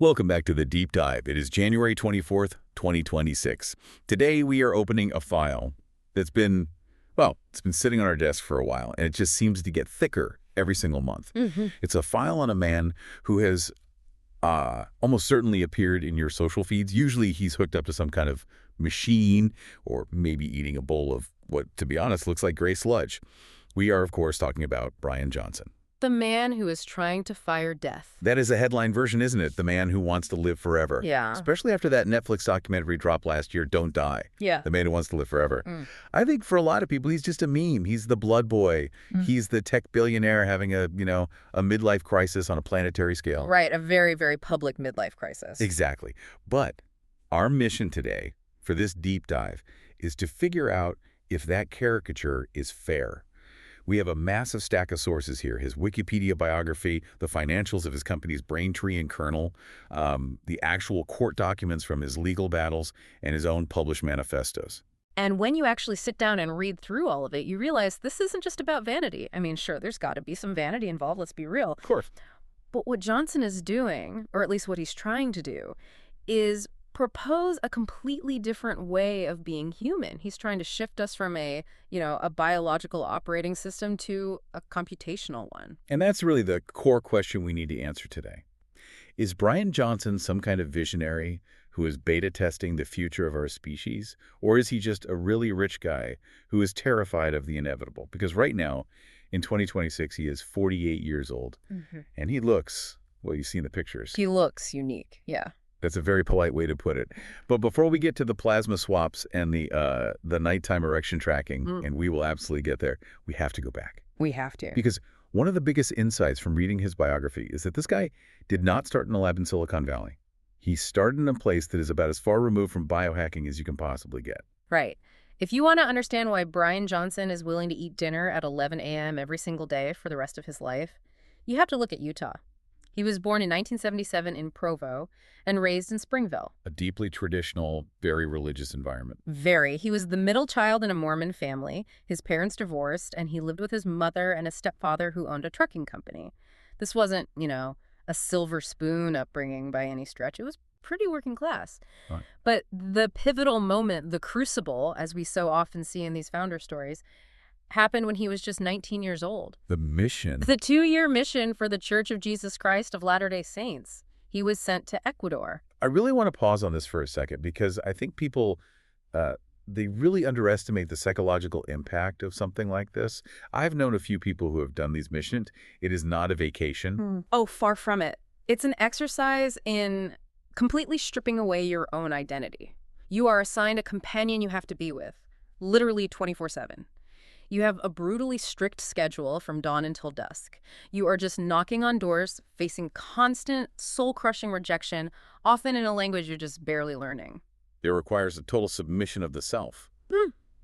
Welcome back to the Deep Dive. It is January 24th, 2026. Today we are opening a file that's been, well, it's been sitting on our desk for a while, and it just seems to get thicker every single month. It's a file on a man who has almost certainly appeared in your social feeds. Usually he's hooked up to some kind of machine or maybe eating a bowl of what, to be honest, looks like gray sludge. We are, of course, talking about Bryan Johnson. The man who is trying to fire death. That is a headline version, isn't it? The man who wants to live forever. Yeah. Especially after that Netflix documentary dropped last year, Don't Die. Yeah. The man who wants to live forever. I think for a lot of people, he's just a meme. He's the blood boy. He's the tech billionaire having a midlife crisis on a planetary scale. Right, a very, very public midlife crisis. Exactly. But our mission today for this deep dive is to figure out if that caricature is fair. We have a massive stack of sources here: his Wikipedia biography, the financials of his company's Braintree and Kernel, the actual court documents from his legal battles, and his own published manifestos. And when you actually sit down and read through all of it, you realize this isn't just about vanity. I mean, sure, there's got to be some vanity involved, let's be real. Of course. But what Johnson is doing, or at least what he's trying to do, is propose a completely different way of being human. He's trying to shift us from a biological operating system to a computational one. And that's really the core question we need to answer today. Is Bryan Johnson some kind of visionary who is beta testing the future of our species? Or is he just a really rich guy who is terrified of the inevitable? Because right now, in 2026, he is 48 years old. And he looks, well, you've seen the pictures. He looks unique, yeah. That's a very polite way to put it. But before we get to the plasma swaps and the nighttime erection tracking, and we will absolutely get there, we have to go back. We have to. Because one of the biggest insights from reading his biography is that this guy did not start in a lab in Silicon Valley. He started in a place that is about as far removed from biohacking as you can possibly get. Right. If you want to understand why Bryan Johnson is willing to eat dinner at 11 a.m. every single day for the rest of his life, you have to look at Utah. He was born in 1977 in Provo and raised in Springville. A deeply traditional, very religious environment. Very. He was the middle child in a Mormon family. His parents divorced, and he lived with his mother and a stepfather who owned a trucking company. This wasn't, a silver spoon upbringing by any stretch. It was pretty working class. Right. But the pivotal moment, the crucible, as we so often see in these founder stories, happened when he was just 19 years old. The mission. The 2-year mission for the Church of Jesus Christ of Latter-day Saints. He was sent to Ecuador. I really want to pause on this for a second because I think people, they really underestimate the psychological impact of something like this. I've known a few people who have done these missions. It is not a vacation. Oh, far from it. It's an exercise in completely stripping away your own identity. You are assigned a companion you have to be with, literally 24/7. You have a brutally strict schedule from dawn until dusk. You are just knocking on doors, facing constant, soul-crushing rejection, often in a language you're just barely learning. It requires a total submission of the self.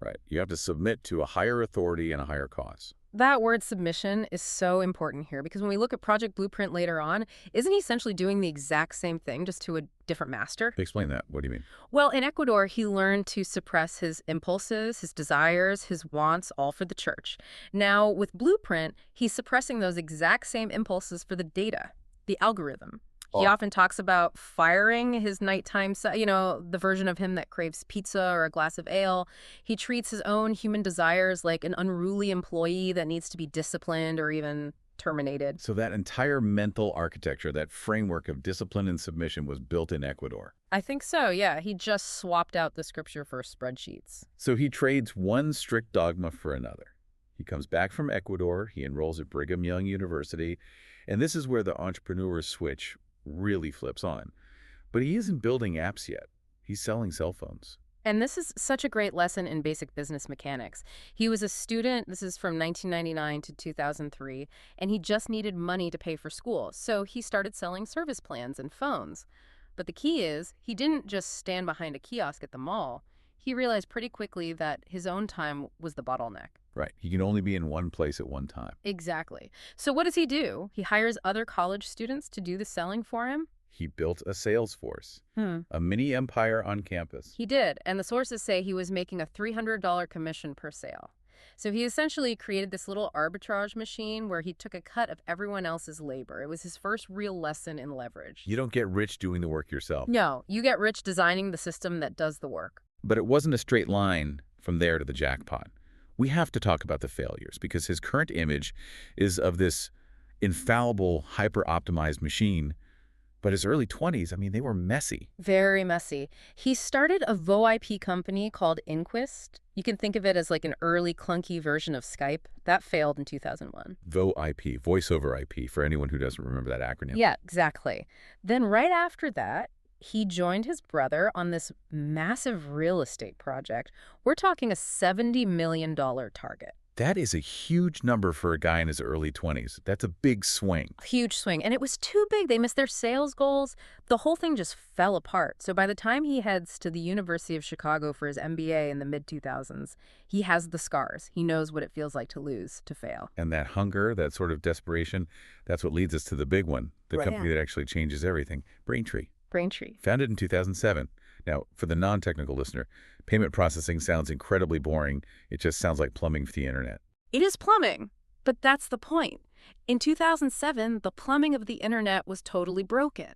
Right. You have to submit to a higher authority and a higher cause. That word submission is so important here because when we look at Project Blueprint later on, isn't he essentially doing the exact same thing just to a different master? Explain that. What do you mean? Well, in Ecuador, he learned to suppress his impulses, his desires, his wants, all for the church. Now, with Blueprint, he's suppressing those exact same impulses for the data, the algorithm. He often talks about firing his nighttime, the version of him that craves pizza or a glass of ale. He treats his own human desires like an unruly employee that needs to be disciplined or even terminated. So that entire mental architecture, that framework of discipline and submission was built in Ecuador. I think so, yeah. He just swapped out the scripture for spreadsheets. So he trades one strict dogma for another. He comes back from Ecuador, he enrolls at Brigham Young University, and this is where the entrepreneur switch really flips on. But he isn't building apps yet. He's selling cell phones. And this is such a great lesson in basic business mechanics. He was a student, this is from 1999 to 2003, and he just needed money to pay for school. So he started selling service plans and phones. But the key is, he didn't just stand behind a kiosk at the mall. He realized pretty quickly that his own time was the bottleneck. Right. He can only be in one place at one time. Exactly. So what does he do? He hires other college students to do the selling for him. He built a sales force, a mini empire on campus. He did, and the sources say he was making a $300 commission per sale. So he essentially created this little arbitrage machine where he took a cut of everyone else's labor. It was his first real lesson in leverage. You don't get rich doing the work yourself. No, you get rich designing the system that does the work. But it wasn't a straight line from there to the jackpot. We have to talk about the failures because his current image is of this infallible, hyper-optimized machine. But his early 20s, I mean, they were messy. Very messy. He started a VoIP company called Inquist. You can think of it as like an early clunky version of Skype. That failed in 2001. VoIP, voice over IP, for anyone who doesn't remember that acronym. Yeah, exactly. Then right after that, he joined his brother on this massive real estate project. We're talking a $70 million target. That is a huge number for a guy in his early 20s. That's a big swing. A huge swing. And it was too big. They missed their sales goals. The whole thing just fell apart. So by the time he heads to the University of Chicago for his MBA in the mid-2000s, he has the scars. He knows what it feels like to lose, to fail. And that hunger, that sort of desperation, that's what leads us to the big one, the company that actually changes everything, Braintree. Braintree. Founded in 2007. Now, for the non-technical listener, payment processing sounds incredibly boring. It just sounds like plumbing for the internet. It is plumbing, but that's the point. In 2007, the plumbing of the internet was totally broken.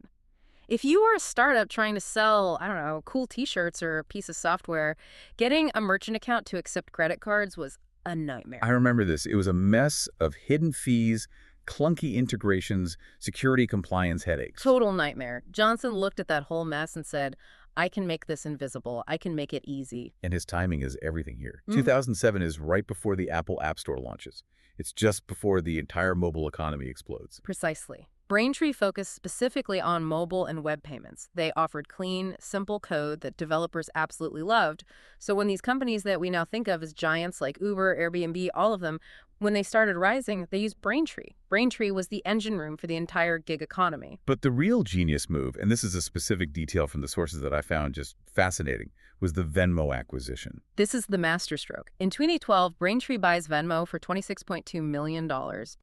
If you were a startup trying to sell, I don't know, cool t-shirts or a piece of software, getting a merchant account to accept credit cards was a nightmare. I remember this. It was a mess of hidden fees, clunky integrations, security compliance headaches. Total nightmare. Johnson looked at that whole mess and said, I can make this invisible. I can make it easy. And his timing is everything here. 2007 is right before the Apple App Store launches. It's just before the entire mobile economy explodes. Precisely. Braintree focused specifically on mobile and web payments. They offered clean, simple code that developers absolutely loved. So when these companies that we now think of as giants like Uber, Airbnb, all of them, when they started rising, they used Braintree. Braintree was the engine room for the entire gig economy. But the real genius move, and this is a specific detail from the sources that I found just fascinating, was the Venmo acquisition. This is the masterstroke. In 2012, Braintree buys Venmo for $26.2 million.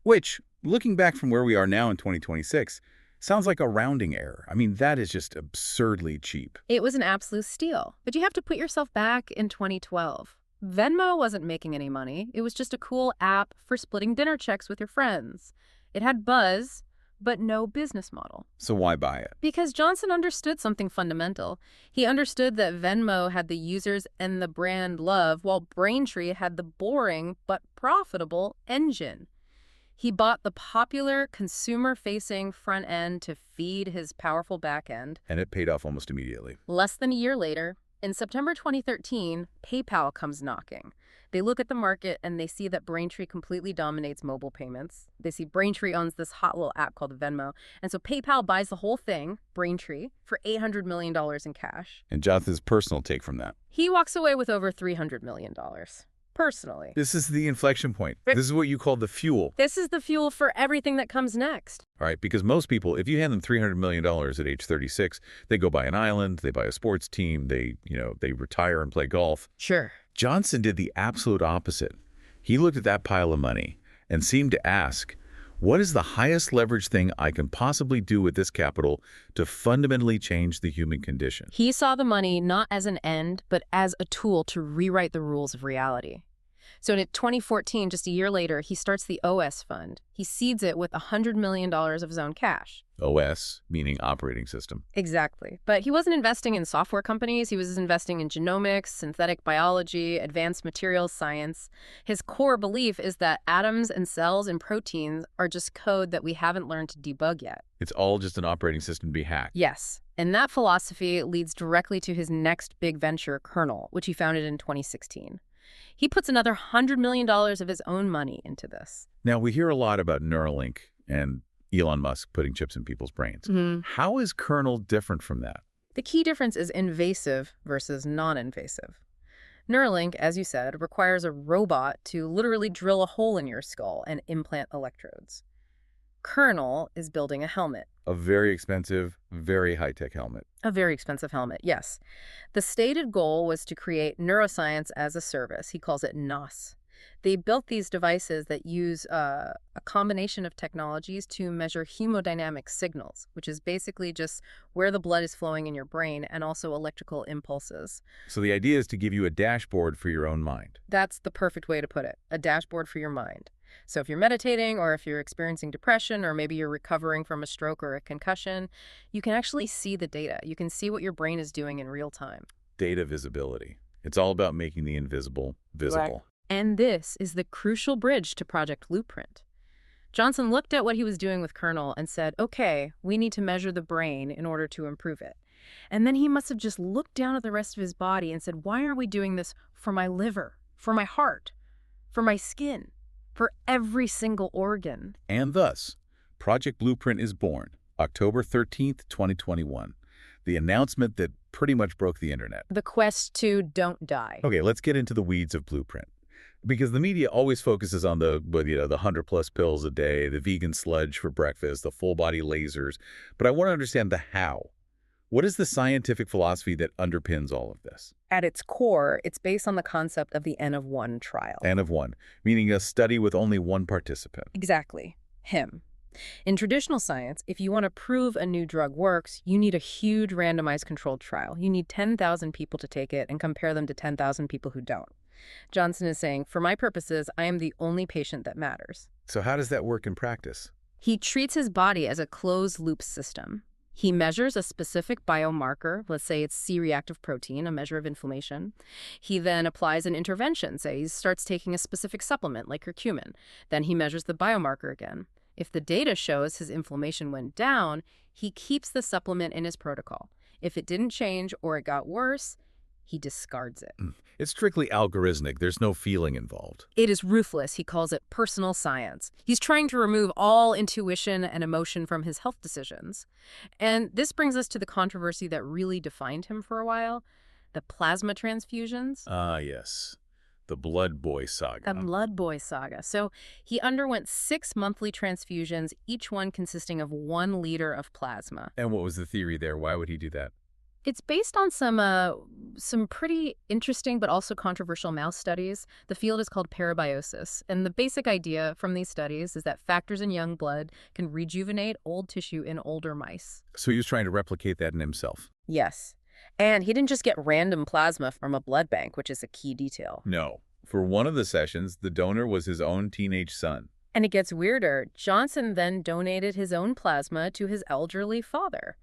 Which, looking back from where we are now in 2026, sounds like a rounding error. I mean, that is just absurdly cheap. It was an absolute steal. But you have to put yourself back in 2012. Venmo wasn't making any money. It was just a cool app for splitting dinner checks with your friends. It had buzz, but no business model. So why buy it? Because Johnson understood something fundamental. He understood that Venmo had the users and the brand love, while Braintree had the boring but profitable engine. He bought the popular consumer-facing front end to feed his powerful back end. And it paid off almost immediately. Less than a year later, in September 2013, PayPal comes knocking. They look at the market and they see that Braintree completely dominates mobile payments. They see Braintree owns this hot little app called Venmo. And so PayPal buys the whole thing, Braintree, for $800 million in cash. And Jonathan's personal take from that. He walks away with over $300 million. Personally. This is the inflection point. This is what you call the fuel. This is the fuel for everything that comes next. All right, because most people, if you hand them $300 million at age 36, they go buy an island, they buy a sports team, they retire and play golf. Sure. Johnson did the absolute opposite. He looked at that pile of money and seemed to ask, what is the highest leverage thing I can possibly do with this capital to fundamentally change the human condition? He saw the money not as an end, but as a tool to rewrite the rules of reality. So in 2014, just a year later, he starts the OS fund. He seeds it with $100 million of his own cash. OS, meaning operating system. Exactly. But he wasn't investing in software companies. He was investing in genomics, synthetic biology, advanced materials science. His core belief is that atoms and cells and proteins are just code that we haven't learned to debug yet. It's all just an operating system to be hacked. Yes. And that philosophy leads directly to his next big venture, Kernel, which he founded in 2016. He puts another $100 million of his own money into this. Now, we hear a lot about Neuralink and Elon Musk putting chips in people's brains. How is Kernel different from that? The key difference is invasive versus non-invasive. Neuralink, as you said, requires a robot to literally drill a hole in your skull and implant electrodes. Kernel is building a helmet. A very expensive, very high-tech helmet. A very expensive helmet, yes. The stated goal was to create neuroscience as a service. He calls it NOS. They built these devices that use a combination of technologies to measure hemodynamic signals, which is basically just where the blood is flowing in your brain, and also electrical impulses. So the idea is to give you a dashboard for your own mind. That's the perfect way to put it, a dashboard for your mind. So if you're meditating, or if you're experiencing depression, or maybe you're recovering from a stroke or a concussion, you can actually see the data. You can see what your brain is doing in real time. Data visibility. It's all about making the invisible visible. And this is the crucial bridge to Project Blueprint. Johnson looked at what he was doing with Colonel and said, okay, we need to measure the brain in order to improve it. And then he must have just looked down at the rest of his body and said, why are we doing this for my liver, for my heart, for my skin, for every single organ? And thus, Project Blueprint is born, October 13th, 2021. The announcement that pretty much broke the internet. The quest to don't die. Okay, let's get into the weeds of Blueprint. Because the media always focuses on the 100+ pills a day, the vegan sludge for breakfast, the full-body lasers. But I want to understand the how. What is the scientific philosophy that underpins all of this? At its core, it's based on the concept of the N of 1 trial. N of 1, meaning a study with only one participant. Exactly. Him. In traditional science, if you want to prove a new drug works, you need a huge randomized controlled trial. You need 10,000 people to take it and compare them to 10,000 people who don't. Johnson is saying, for my purposes, I am the only patient that matters. So how does that work in practice? He treats his body as a closed-loop system. He measures a specific biomarker, let's say it's C-reactive protein, a measure of inflammation. He then applies an intervention, say he starts taking a specific supplement like curcumin. Then he measures the biomarker again. If the data shows his inflammation went down, he keeps the supplement in his protocol. If it didn't change or it got worse, he discards it. It's strictly algorithmic. There's no feeling involved. It is ruthless. He calls it personal science. He's trying to remove all intuition and emotion from his health decisions. And this brings us to the controversy that really defined him for a while, the plasma transfusions. Ah, yes. The Blood Boy saga. The Blood Boy saga. So he underwent 6 monthly transfusions, each one consisting of 1 liter of plasma. And what was the theory there? Why would he do that? It's based on some pretty interesting but also controversial mouse studies. The field is called parabiosis, and the basic idea from these studies is that factors in young blood can rejuvenate old tissue in older mice. So he was trying to replicate that in himself? Yes. And he didn't just get random plasma from a blood bank, which is a key detail. No. For one of the sessions, the donor was his own teenage son. And it gets weirder. Johnson then donated his own plasma to his elderly father.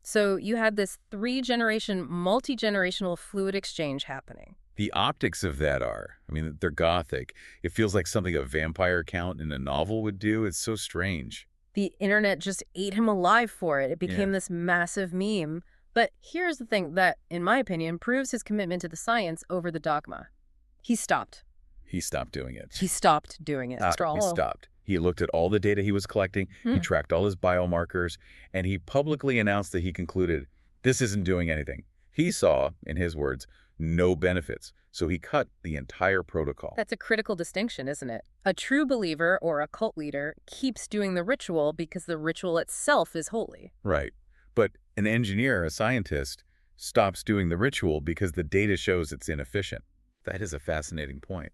So you had this 3-generation, multi-generational fluid exchange happening. The optics of that they're gothic. It feels like something a vampire count in a novel would do. It's so strange. The internet just ate him alive for it. It became this massive meme. But here's the thing that, in my opinion, proves his commitment to the science over the dogma. He stopped. He stopped doing it. He stopped doing it. He stopped. He looked at all the data he was collecting, he tracked all his biomarkers, and he publicly announced that he concluded, this isn't doing anything. He saw, in his words, no benefits, so he cut the entire protocol. That's a critical distinction, isn't it? A true believer or a cult leader keeps doing the ritual because the ritual itself is holy. Right. But an engineer, a scientist, stops doing the ritual because the data shows it's inefficient. That is a fascinating point.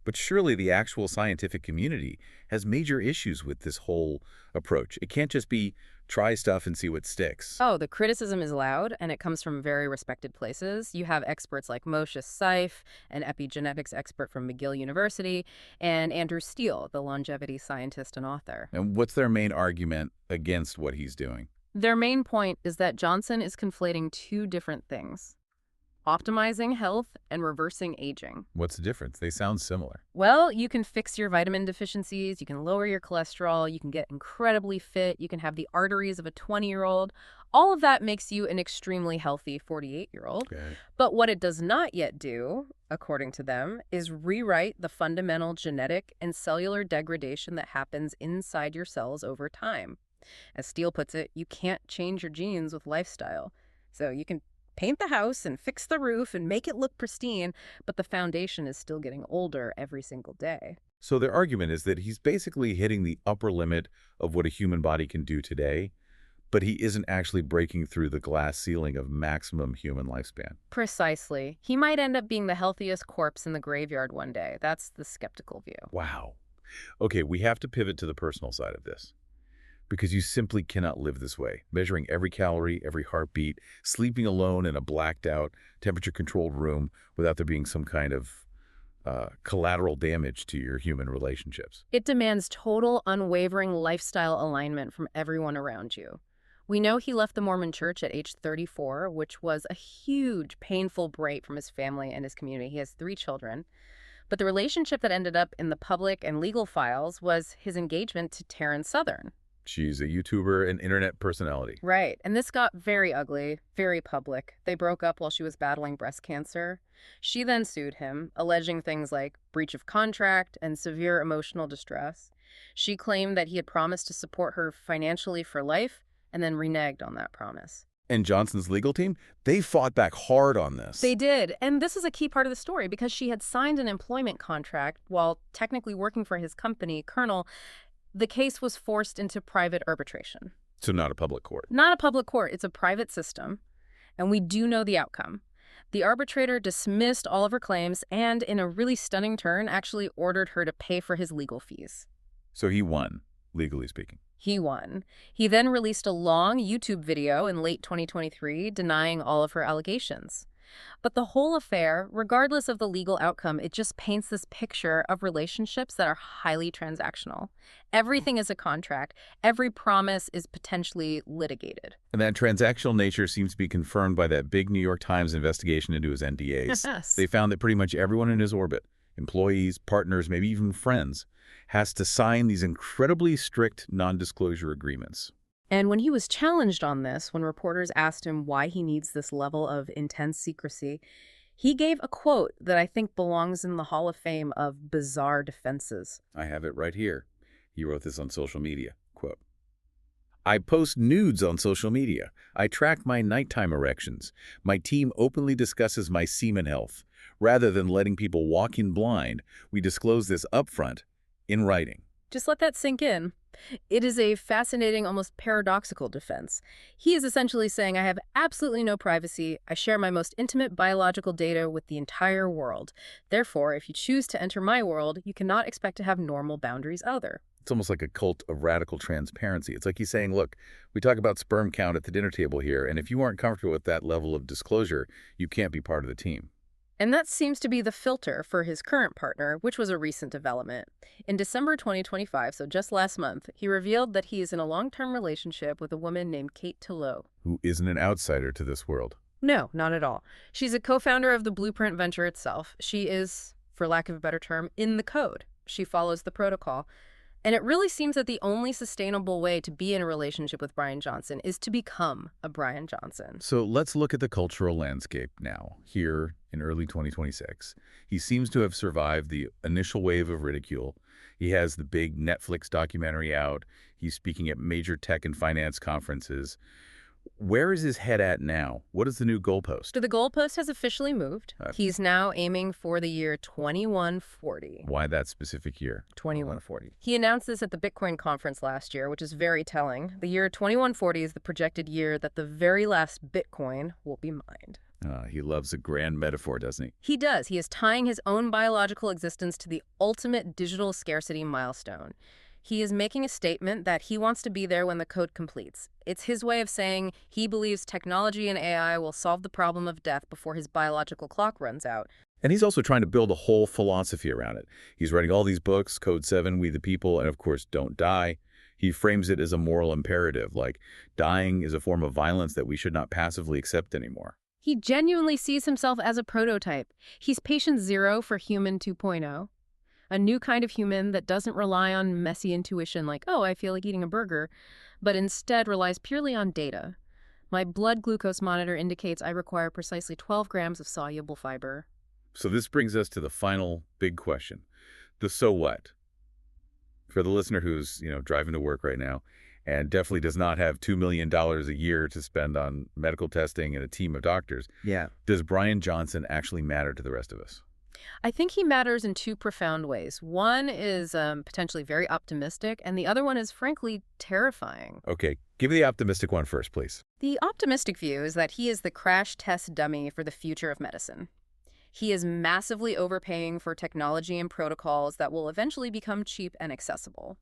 But surely the actual scientific community has major issues with this whole approach. It can't just be try stuff and see what sticks. Oh, the criticism is loud, and it comes from very respected places. You have experts like Moshe Seif, an epigenetics expert from McGill University, and Andrew Steele, the longevity scientist and author. And what's their main argument against what he's doing? Their main point is that Johnson is conflating 2 different things: optimizing health and reversing aging. What's the difference? They sound similar. Well, you can fix your vitamin deficiencies, you can lower your cholesterol, you can get incredibly fit, you can have the arteries of a 20-year-old. All of that makes you an extremely healthy 48-year-old. Okay. But what it does not yet do, according to them, is rewrite the fundamental genetic and cellular degradation that happens inside your cells over time. As Steele puts it, you can't change your genes with lifestyle. So you can paint the house and fix the roof and make it look pristine, but the foundation is still getting older every single day. So their argument is that he's basically hitting the upper limit of what a human body can do today, but he isn't actually breaking through the glass ceiling of maximum human lifespan. Precisely. He might end up being the healthiest corpse in the graveyard one day. That's the skeptical view. Wow. Okay, we have to pivot to the personal side of this, because you simply cannot live this way, measuring every calorie, every heartbeat, sleeping alone in a blacked-out, temperature-controlled room without there being some kind of collateral damage to your human relationships. It demands total, unwavering lifestyle alignment from everyone around you. We know he left the Mormon church at age 34, which was a huge, painful break from his family and his community. He has 3 children. But the relationship that ended up in the public and legal files was his engagement to Taryn Southern. She's a YouTuber and internet personality. Right. And this got very ugly, very public. They broke up while she was battling breast cancer. She then sued him, alleging things like breach of contract and severe emotional distress. She claimed that he had promised to support her financially for life and then reneged on that promise. And Johnson's legal team, they fought back hard on this. They did. And this is a key part of the story because she had signed an employment contract while technically working for his company, Colonel. The case was forced into private arbitration. So not a public court. Not a public court. It's a private system. And we do know the outcome. The arbitrator dismissed all of her claims and, in a really stunning turn, actually ordered her to pay for his legal fees. So he won, legally speaking. He won. He then released a long YouTube video in late 2023 denying all of her allegations. But the whole affair, regardless of the legal outcome, it just paints this picture of relationships that are highly transactional. Everything is a contract. Every promise is potentially litigated. And that transactional nature seems to be confirmed by that big New York Times investigation into his NDAs. Yes. They found that pretty much everyone in his orbit, employees, partners, maybe even friends, has to sign these incredibly strict non-disclosure agreements. And when he was challenged on this, when reporters asked him why he needs this level of intense secrecy, he gave a quote that I think belongs in the Hall of Fame of bizarre defenses. I have it right here. He wrote this on social media. Quote, "I post nudes on social media. I track my nighttime erections. My team openly discusses my semen health. Rather than letting people walk in blind, we disclose this upfront, in writing." Just let that sink in. It is a fascinating, almost paradoxical defense. He is essentially saying, I have absolutely no privacy. I share my most intimate biological data with the entire world. Therefore, if you choose to enter my world, you cannot expect to have normal boundaries either. It's almost like a cult of radical transparency. It's like he's saying, look, we talk about sperm count at the dinner table here, and if you aren't comfortable with that level of disclosure, you can't be part of the team. And that seems to be the filter for his current partner, which was a recent development. In December 2025, so just last month, he revealed that he is in a long-term relationship with a woman named Kate Tillot. Who isn't an outsider to this world. No, not at all. She's a co-founder of the Blueprint venture itself. She is, for lack of a better term, in the code. She follows the protocol. And it really seems that the only sustainable way to be in a relationship with Bryan Johnson is to become a Bryan Johnson. So let's look at the cultural landscape now, here in early 2026. He seems to have survived the initial wave of ridicule. He has the big Netflix documentary out. He's speaking at major tech and finance conferences. Where is his head at now? What is the new goalpost? So the goalpost has officially moved. He's now aiming for the year 2140. Why that specific year? 2140. He announced this at the Bitcoin conference last year, which is very telling. The year 2140 is the projected year that the very last Bitcoin will be mined. He loves a grand metaphor, doesn't he? He does. He is tying his own biological existence to the ultimate digital scarcity milestone. He is making a statement that he wants to be there when the code completes. It's his way of saying he believes technology and AI will solve the problem of death before his biological clock runs out. And he's also trying to build a whole philosophy around it. He's writing all these books, Code 7, We the People, and of course, Don't Die. He frames it as a moral imperative, like dying is a form of violence that we should not passively accept anymore. He genuinely sees himself as a prototype. He's patient zero for human 2.0. A new kind of human that doesn't rely on messy intuition like, oh, I feel like eating a burger, but instead relies purely on data. My blood glucose monitor indicates I require precisely 12 grams of soluble fiber. So this brings us to the final big question, the so what? For the listener who's, driving to work right now and definitely does not have $2 million a year to spend on medical testing and a team of doctors, Yeah. does Bryan Johnson actually matter to the rest of us? I think he matters in two profound ways. One is potentially very optimistic, and the other one is frankly terrifying. Okay, give me the optimistic one first, please. The optimistic view is that he is the crash test dummy for the future of medicine. He is massively overpaying for technology and protocols that will eventually become cheap and accessible.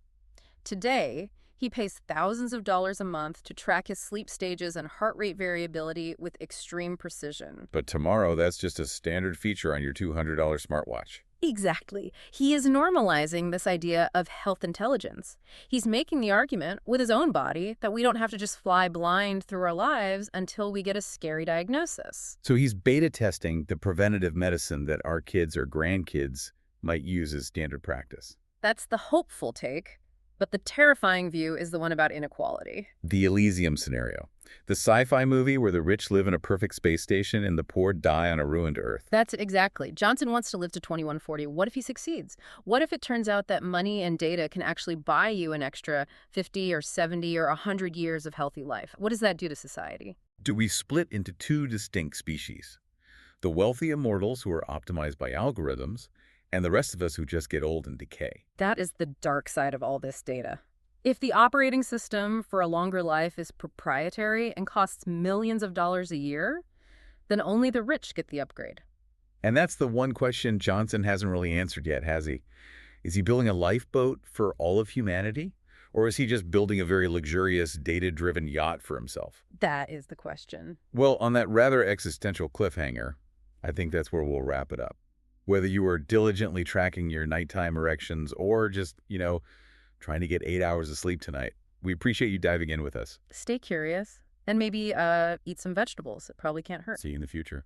Today, he pays thousands of dollars a month to track his sleep stages and heart rate variability with extreme precision. But tomorrow, that's just a standard feature on your $200 smartwatch. Exactly. He is normalizing this idea of health intelligence. He's making the argument with his own body that we don't have to just fly blind through our lives until we get a scary diagnosis. So he's beta testing the preventative medicine that our kids or grandkids might use as standard practice. That's the hopeful take, but the terrifying view is the one about inequality. The Elysium scenario. The sci-fi movie where the rich live in a perfect space station and the poor die on a ruined Earth. That's exactly. Johnson wants to live to 2140. What if he succeeds? What if it turns out that money and data can actually buy you an extra 50 or 70 or 100 years of healthy life? What does that do to society? Do we split into two distinct species? The wealthy immortals who are optimized by algorithms, and the rest of us who just get old and decay. That is the dark side of all this data. If the operating system for a longer life is proprietary and costs millions of dollars a year, then only the rich get the upgrade. And that's the one question Johnson hasn't really answered yet, has he? Is he building a lifeboat for all of humanity? Or is he just building a very luxurious, data-driven yacht for himself? That is the question. Well, on that rather existential cliffhanger, I think that's where we'll wrap it up. Whether you are diligently tracking your nighttime erections or just, trying to get 8 hours of sleep tonight, we appreciate you diving in with us. Stay curious and maybe eat some vegetables. It probably can't hurt. See you in the future.